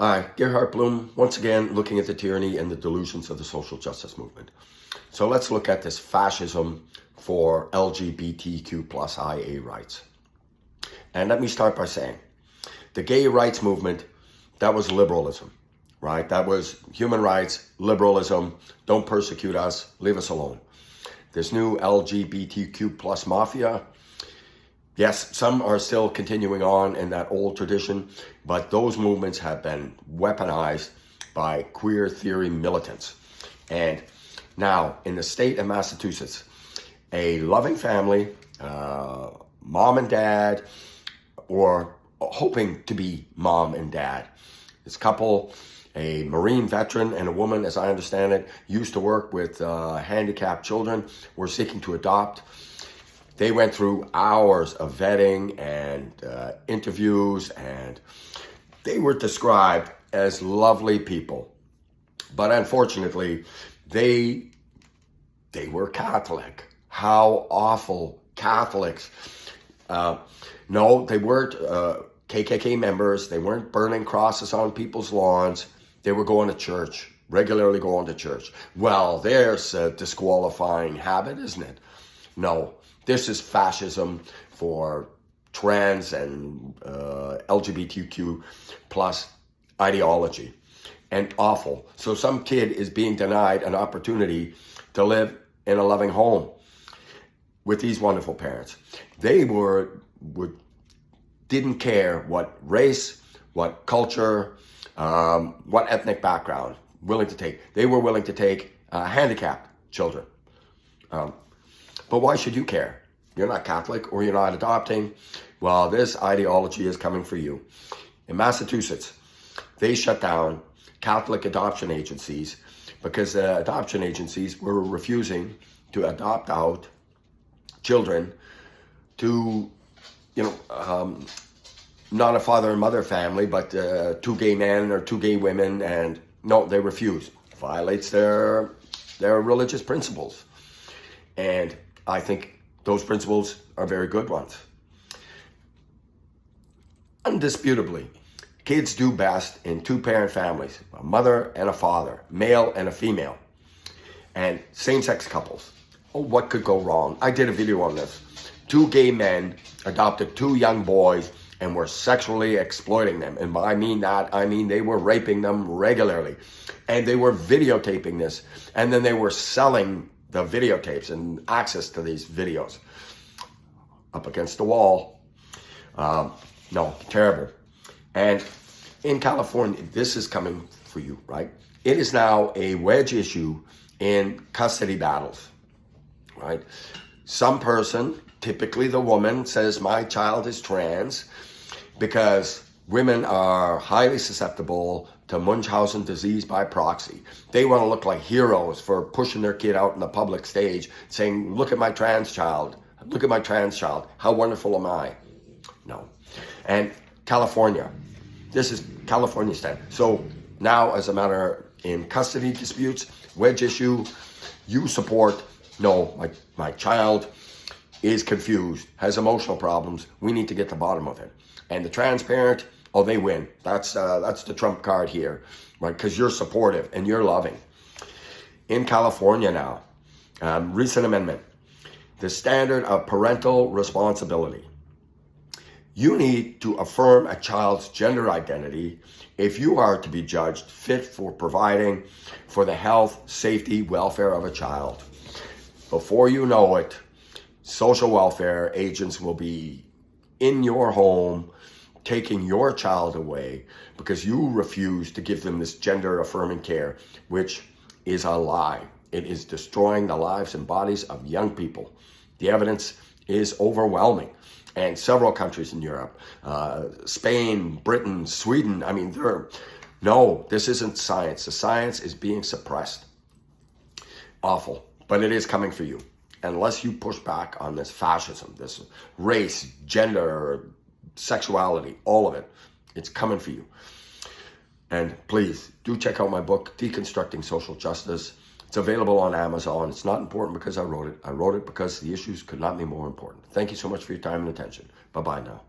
Hi, Gerhard Bloom, once again looking at the tyranny and the delusions of the social justice movement. So let's look at this fascism for LGBTQ plus IA rights. And let me start by saying, the gay rights movement, that was liberalism, right? That was human rights, liberalism, don't persecute us, leave us alone. This new LGBTQ plus mafia, yes, some are still continuing on in that old tradition, but those movements have been weaponized by queer theory militants. And now, in the state of Massachusetts, a loving family, mom and dad, or hoping to be mom and dad. This couple, a Marine veteran and a woman, as I understand it, used to work with handicapped children, were seeking to adopt. They went through hours of vetting and interviews, and they were described as lovely people. But unfortunately, they were Catholic. How awful. Catholics. No, they weren't KKK members. They weren't burning crosses on people's lawns. They were going to church, regularly going to church. Well, there's a disqualifying habit, isn't it? No. This is fascism for trans and LGBTQ plus ideology, and awful. So some kid is being denied an opportunity to live in a loving home with these wonderful parents. They didn't care what race, what culture, what ethnic background, willing to take. They were willing to take handicapped children. But why should you care? You're not Catholic or you're not adopting. Well, this ideology is coming for you. In Massachusetts, they shut down Catholic adoption agencies because the adoption agencies were refusing to adopt out children to, not a father and mother family, but two gay men or two gay women. And no, they refuse. Violates their religious principles. And I think those principles are very good ones. Undisputably, kids do best in two-parent families, a mother and a father, male and a female, and same-sex couples. Oh, what could go wrong? I did a video on this. Two gay men adopted two young boys and were sexually exploiting them. And by that, I mean they were raping them regularly. And they were videotaping this. And then they were selling the videotapes and access to these videos up against the wall. No, terrible. And in California, this is coming for you, right? It is now a wedge issue in custody battles, right? Some person, typically the woman, says my child is trans because women are highly susceptible to Munchausen disease by proxy. They want to look like heroes for pushing their kid out in the public stage, saying, look at my trans child. Look at my trans child. How wonderful am I? No. And California. This is California stand. So now, as a matter in custody disputes, wedge issue, you support, no, my child is confused, has emotional problems. We need to get to the bottom of it. And the trans parent, oh, they win. That's the trump card here, right? Because you're supportive and you're loving. In California now, recent amendment, the standard of parental responsibility. You need to affirm a child's gender identity if you are to be judged fit for providing for the health, safety, welfare of a child. Before you know it, social welfare agents will be in your home, taking your child away because you refuse to give them this gender affirming care, which is a lie. It is destroying the lives and bodies of young people. The evidence is overwhelming. And several countries in Europe, Spain, Britain, Sweden, I mean, no, this isn't science. The science is being suppressed. Awful, but it is coming for you. Unless you push back on this fascism, this race, gender, sexuality, all of it, it's coming for you. And please do check out my book, Deconstructing Social Justice. It's available on Amazon. It's not important because I wrote it. I wrote it because the issues could not be more important. Thank you so much for your time and attention. Bye-bye now.